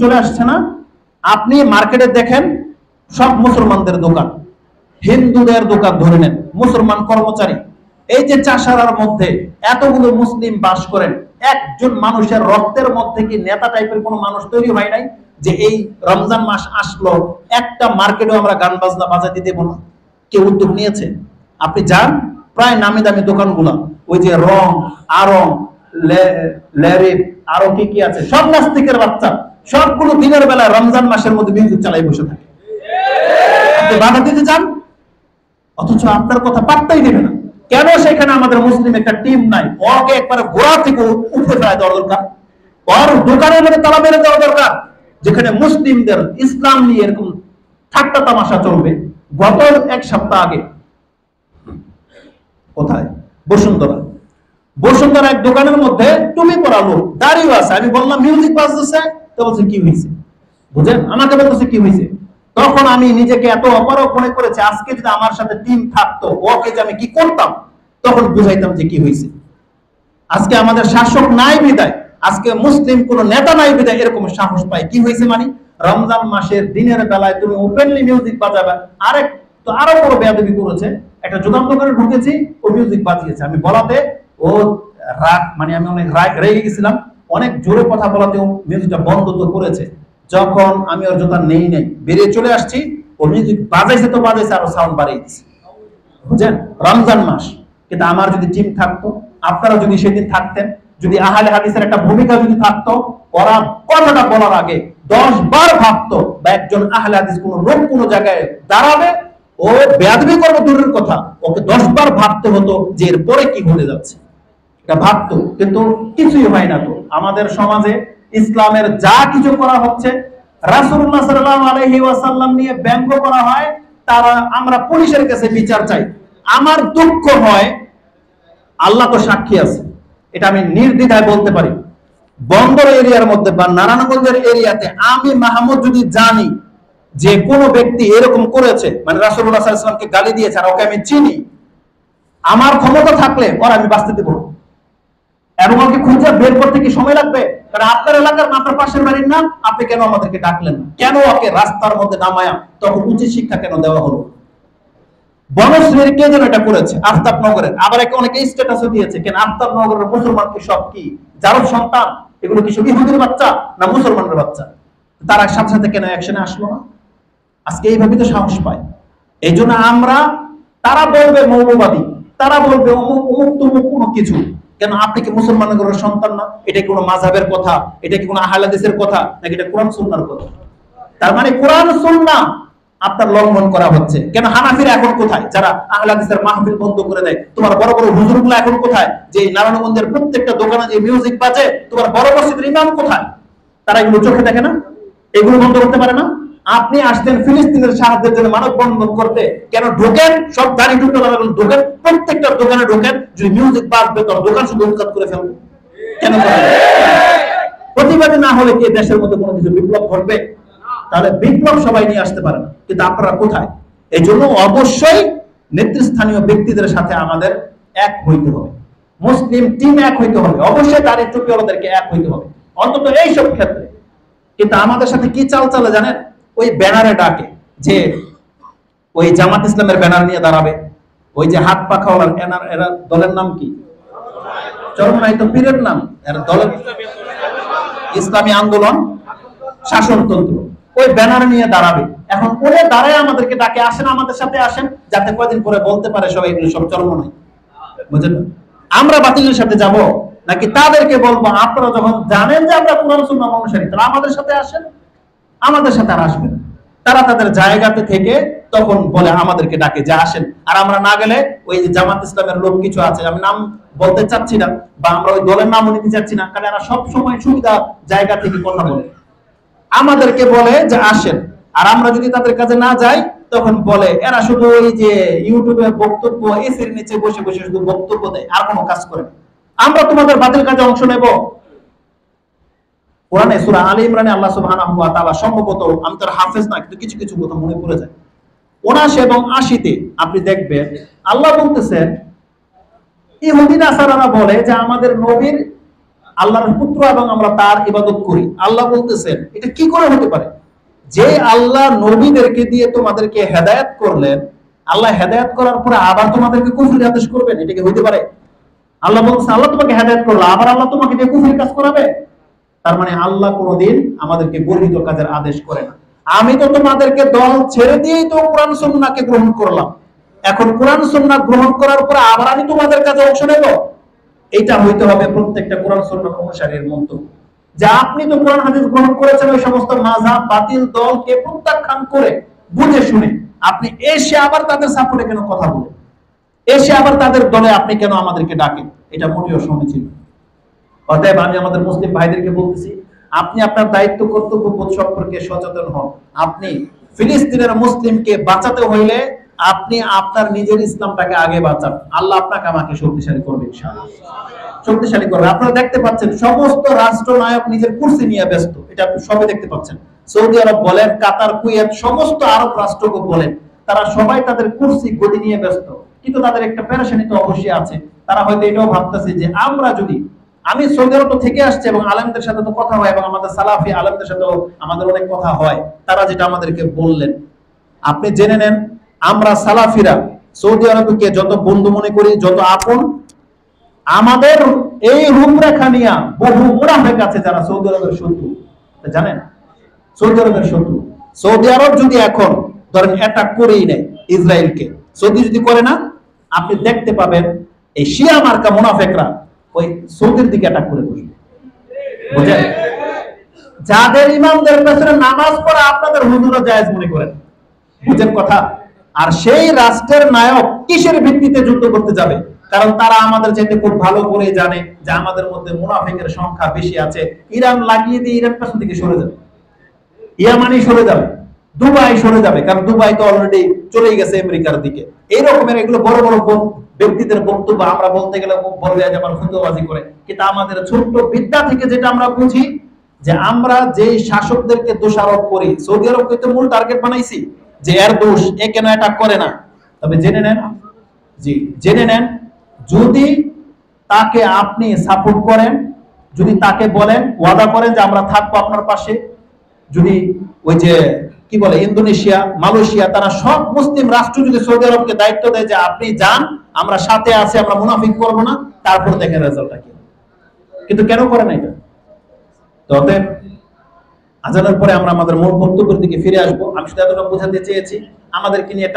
চলে আসছে না? আপনি মার্কেটে দেখেন সব মুসলমানদের দোকান, হিন্দুদের দোকান ধরে নেন, মুসলমান কর্মচারী। এই যে চাষারার মধ্যে এতগুলো মুসলিম বাস করেন, একজন মানুষের রক্তের মধ্যে কি নেতা টাইপের কোন মানুষ তৈরি হয় নাই যে এই রমজান মাস আসলো একটা মার্কেটে আমরা গান বাজনা বাজাতে দেব না? কেউ উদ্যোগ নিয়েছে? আপনি যান প্রায় নামি দামি দোকানগুলা, ওই যে রং, আরং, ল্যারিপ, আরো কি কি আছে, সব নাস্তিকের বাচ্চা, সবগুলো দিনের বেলা রমজান মাসের মধ্যে মিউজিক চালাই বসে থাকে। আপনি বাধা দিতে চান, অথচ আপনার কথা পাত্তাই দেবে না। কেন? সেখানে আমাদের মুসলিম একটা টিম নাই। ওকে একবারে গোড়া থেকে উঠে ফেলা দেওয়া দরকার, ওর দোকানের মধ্যে তালা মেরে দেওয়া দরকার, যেখানে মুসলিমদের ইসলাম নিয়ে এরকম ঠাট্টা তামাশা চলবে। গত এক সপ্তাহ আগে কোথায় বসুন্ধরা এক দোকানের মধ্যে টুপি পরা লোক, দাঁড়িয়ে আছে। আমি বললাম মিউজিক বাজতেছে, তো বলছে কি হয়েছে, বুঝেন? আমাকে বলতেছে কি হয়েছে। তখন আমি নিজেকে এত অপারক মনে করেছি, আজকে যদি আমার সাথে টিম থাকতো, ওকে যে আমি কি করতাম, তখন বুঝাইতাম যে কি হয়েছে। আজকে আমাদের শাসক নাই বিদায়, আজকে মুসলিম কোন নেতা নাই বিদায় এরকম সাহস পায়। কি হয়েছে মানে, রমজান মাসের দিনের বেলায় তুমি ওপেনলি মিউজিক বাজাবে। আরেক তো আরো বড় বেয়াদবি করেছে, একটা জোগান দোকানে ঢুকেছি, ও মিউজিক বাজিয়েছে। আমি বলাতে ও রাগ, মানে আমি অনেক রেগে গেছিলাম, অনেক জোরে কথা বলাতেও মিউজিকটা বন্ধ তো করেছে। যখন আমি ওর জোতা নেই বেরিয়ে চলে আসছি, ও মিউজিক বাজাইছে তো বাজাইছে, আরো সাউন্ড বাড়িয়ে দিচ্ছে। বুঝছেন? রমজান মাস। কিন্তু আমার যদি টিম থাকতো, আপনারা যদি সেদিন থাকতেন, যদি আহলে হাদিসের একটা ভূমিকা যদি থাকতো, ওরা কথাটা বলার আগে 10 বার ভাবতো, বা একজন আহলে হাদিস কোন লোক কোন জায়গায় দাঁড়াবে, ও বেয়াদবি করবে দূরের কথা, ওকে 10 বার ভাবতে হতো যে এরপরে কি হতে যাচ্ছে, এটা ভাবতো। কিন্তু কিছুই হয় না। তো আমাদের সমাজে ইসলামের যা কিছু করা হচ্ছে, রাসূলুল্লাহ সাল্লাল্লাহু আলাইহি ওয়াসাল্লাম নিয়ে ব্যঙ্গ করা হয়, তারা আমরা পুলিশের কাছে বিচার চাই। আমার দুঃখ হয়, আল্লাহ তো সাক্ষী আছে, এটা আমি নির্দ্বিধায় বলতে পারি, বন্দর এরিয়ার মধ্যে বা নারায়ণগঞ্জের এরিয়াতে আমি মাহমুদ যদি জানি যে কোন ব্যক্তি এরকম করেছে, মানে রাসূলুল্লাহ সাল্লাল্লাহু আলাইহি ওয়াসাল্লামকে গালি দিয়েছে, আর ওকে আমি চিনি, আমার ক্ষমতা থাকলে ওর আমি বাঁচতে দেব না। এবং ওকে খুঁজে বের করতে কি সময় লাগবে? কারণ আপনার এলাকার না, আপনার পাশের বাড়ির না, আপনি কেন আমাদেরকে ডাকলেন? কেন ওকে রাস্তার মধ্যে নামায়া তখন উচিত শিক্ষা কেন দেওয়া হলো? বনশ্রীর কে যেন এটা করেছে আফতাবনগরের, আবার অনেকে স্ট্যাটাসও দিয়েছে, কেন আফতাবনগরের মুসলমানকে সব কি যারও সন্তান, এগুলো কি সব ইহুদির বাচ্চা না মুসলমানের বাচ্চা? তারা সাথে সাথে কেন অ্যাকশনে আসলো না? আজকে এইভাবে তো সাহস পায়। এই জন্য আমরা, তারা বলবে মৌলবাদী, তারা বলবে অমুক তমুক কোনো কিছু, কেন আপনি কি মুসলমানের ঘরের সন্তান না? এটা কি কোনো মাযহাবের কথা, এটা কি কোনো আহলে হাদিসের কথা, নাকি এটা কোরআন সুন্নাহর কথা? তার মানে কোরআন সুন্নাহ আপনার লঙ্ঘন করা হচ্ছে। কেন হানাফিরা এখন কোথায়, যারা আহলে হাদিসের মাহফিল বন্ধ করে দেয়? তোমার বড় বড় হুজুরগুলো এখন কোথায়, যে নারায়ণগঞ্জের প্রত্যেকটা দোকানে যে মিউজিক বাজে? তোমার বড় মসজিদের ইমাম কোথায়? তারা এগুলো চোখে দেখে না? এগুলো বন্ধ করতে পারে না? আপনি আসতেন ফিলিস্তিনের সাহায্যের জন্য মানববন্ধন করতে, কেন ঢোকেন সব গাড়ি ঢুকতে পারবেন, ঢোকেন প্রত্যেকটা দোকানে ঢোকেন, যদি মিউজিক বাজবে তো দোকান শুধু উৎখাত করে ফেলবে। কেন করেন? প্রতিবাদী না হলে কি দেশের মধ্যে কোনো কিছু বিপ্লব ঘটবে? তাহলে বিপ্লব সবাই নিয়ে আসতে পারে না, কিন্তু আপনারা কোথায়? এই জন্য অবশ্যই নেতৃস্থানীয় ব্যক্তিদের সাথে আমাদের এক হইতে হবে, মুসলিম টিম এক হইতে হবে, অবশ্যই তার টুপিওয়ালাদেরকে এক হইতে হবে, অন্তত এইসব ক্ষেত্রে। কিন্তু আমাদের সাথে কি চাল চালে জানেন? ওই ব্যানারে ডাকে যে ওই জামাত ইসলামের ব্যানার নিয়ে দাঁড়াবে, ওই যে হাত পাখাওয়ালার এরা দলের নাম কি? চরমনাই তো পীরের নাম, এরা দলের ইসলামী আন্দোলন শাসনতন্ত্র, ওই ব্যানার নিয়ে দাঁড়াবে। এখন ওরে দাঁড়ায় আমাদেরকে ডাকে, আসেন আমাদের সাথে আসেন, যাতে কয়দিন পরে বলতে পারে সবাই এগুলো সব চরমনাই। বুঝলেন? আমরা বাতিলের সাথে যাব, নাকি তাদেরকে বলবো আপনারা যখন জানেন যে আমরা কোরআন সুন্নাহ অনুসারী, তারা আমাদের সাথে আসেন? আমাদের সাথে আর আসবেন। তারা তাদের জায়গাতে থেকে তখন বলে আমাদেরকে ডাকে যে আসেন, আর আমরা না গেলে ওই যে জামাত ইসলামের লোক কিছু আছে, আমি নাম বলতে চাচ্ছি না, বা আমরা ওই দলের নামও নিতে চাচ্ছি না, কারণ এরা সব সময় সুবিধা জায়গা থেকে কথা বলে, আমাদেরকে বলে যে আসেন। আর আমরা যদি তাদের কাছে না যাই, তখন বলে এরা শুধু ওই যে ইউটিউবে বক্তব্য, এসির নিচে বসে বসে শুধু বক্তব্য দেয়, আর কোনো কাজ করে না। আমরা তোমাদের বাতিল কাজে অংশ নেব। কোরআনে সূরা আলে ইমরানে আল্লাহ সুবহানাহু ওয়া তাআলা, সম্ভবত আমি তো হাফেজ না, কিন্তু কিছু কিছু কথা মনে পড়ে যায়, ৭৯ এবং ৮০-তে আপনি দেখবেন আল্লাহ বলতেছেন, ইহুদি নাসারারা বলে যে আমাদের নবীর আল্লাহর পুত্র এবং আমরা তার ইবাদত করি। আল্লাহ বলতেছেন এটা কি করে হতে পারে যে আল্লাহ নবীদেরকে দিয়ে তোমাদেরকে হেদায়েত করলেন, আল্লাহ হেদায়েত করার পরে আবার তোমাদেরকে কুফরির আদেশ করবেন? এটা কি হইতে পারে? আল্লাহ বলতেছে আল্লাহ তোমাকে হেদায়েত করলো, আবার আল্লাহ তোমাকে দিয়ে কুফরির কাজ করাবে? তার মানে আল্লাহ কোনোদিন আমাদেরকে গর্হিত কাজের আদেশ করে না। আমি তো তোমাদেরকে দল ছেড়ে দিয়েই তো কোরআন সুন্নাহকে গ্রহণ করলাম, এখন কোরআন সুন্নাহ গ্রহণ করার পরে আবার আমি তোমাদের কাছে অংশ নেব? এটা হইতে হবে প্রত্যেকটা কোরআন সুন্নাহ অনুসারীর মন্তব্য, যে আপনি তো কোরআন হাদিস গ্রহণ করেছেন ওই সমস্ত মাযহাব বাতিল দলকে প্রত্যাখ্যান করে বুঝে শুনে, আপনি এসে আবার তাদের সাপোর্টে কেন কথা বলেন, এসে আবার তাদের দলে আপনি কেন আমাদেরকে ডাকেন? এটা মোটেও সমীচীন। অতএব আমি আমাদের মুসলিম ভাইদেরকে বলতেছি, আপনি আপনার দায়িত্ব কর্তব্য বোধ সম্পর্কে সচেতন হন। আপনি ফিলিস্তিনের মুসলিমকে বাঁচাতে হইলে আপনি আপনার নিজের ইসলামটাকে আগে বাঁচান, আল্লাহ আপনাকে আমাকে শক্তিশালী করবে ইনশাআল্লাহ, শক্তিশালী করবে। আপনারা দেখতে পাচ্ছেন সমস্ত রাষ্ট্রনায়ক নিজের কুরসি নিয়ে ব্যস্ত, এটা আপনি সবাই দেখতে পাচ্ছেন। সৌদি আরব বলেন, কাতার, কুয়েত, সমস্ত আরব রাষ্ট্রকে বলেন, তারা সবাই তাদের কুরসি গদি নিয়ে ব্যস্ত, কিন্তু তাদের একটা পেরেশানি তো অবশ্যই আছে। তারা হয়তো এটাও ভাবতেছে যে আমরা যদি, আমি সৌদি আরব থেকে আসছি এবং আলেমদের সাথে তো কথা হয় এবং আমাদের সালাফি আলেমদের সাথেও আমাদের অনেক কথা হয়, তারা যেটা আমাদেরকে বললেন, আপনি জেনে নেন আমরা সালাফিরা সৌদি আরবকে যত বন্ধু মনে করি, যত আপন, আমাদের এই রূপরেখা নিয়ে বহু মুনাফিক আছে যারা সৌদি আরবের শত্রু। জানেন সৌদি আরবের শত্রু, সৌদি আরব যদি এখন ধরেন অ্যাটাক করেই নেয় ইসরায়েলকে, সৌদি যদি করে না, আপনি দেখতে পাবেন এই শিয়া মার্কা মুনাফিকরা ওই সৌদির দিকে অ্যাটাক করে বসবে। বুঝেন, যাদের ইমামদের পেছনে নামাজ পড়া আপনাদের হুজুররা জায়েজ মনে করেন, বুঝেন কথা। আর সেই রাষ্ট্রের নায়ক কিসের ভিত্তিতে যুদ্ধ করতে যাবে? কারণ তারা আমাদের চাইতে খুব ভালো করে জানে যে আমাদের মধ্যে মুনাফিকের সংখ্যা বেশি আছে। ইরান লাগিয়ে দিয়ে ইরান পেছন থেকে সরে যাবে, ইয়ামানি সরে যাবে, দুবাই সরে যাবে, কারণ দুবাই তো অলরেডি চলে গেছে আমেরিকার দিকে। এই রকমের এগুলো বড় বড় ব্যক্তিদের বক্তব্য আমরা বলতে গেলে বলবে যে আমার ফুটবাজি করে, কিন্তু আমাদের ছোট্ট বিদ্যা থেকে যেটা আমরা বুঝি যে আমরা যে শাসকদেরকে দোষারোপ করি, সৌদি আরবকে তো মূল টার্গেট বানাইছি যে এর দোষ, এ কেন অ্যাটাক করে না। তবে জেনে নেন, জি জেনে নেন, যদি তাকে আপনি সাপোর্ট করেন, যদি তাকে বলেন, ওয়াদা করেন যে আমরা থাকবো আপনার পাশে, যদি ওই যে কি বলে ইন্দোনেশিয়া, মালয়েশিয়া, তারা সব মুসলিম রাষ্ট্র যদি সৌদি আরবকে দায়িত্ব দেয় যে আপনি যান, আমরা সাথে আছি, আমরা মুনাফিক করবো না, তারপর দেখেন রেজাল্টটা কি। কিন্তু কেন করে না এটা? অতএব আজানের পরে আমরা আমাদের মূল বক্তব্যের দিকে ফিরে আসবো। আমি শুধু এতটা বোঝাতে চেয়েছি, আমাদেরকে নিয়ে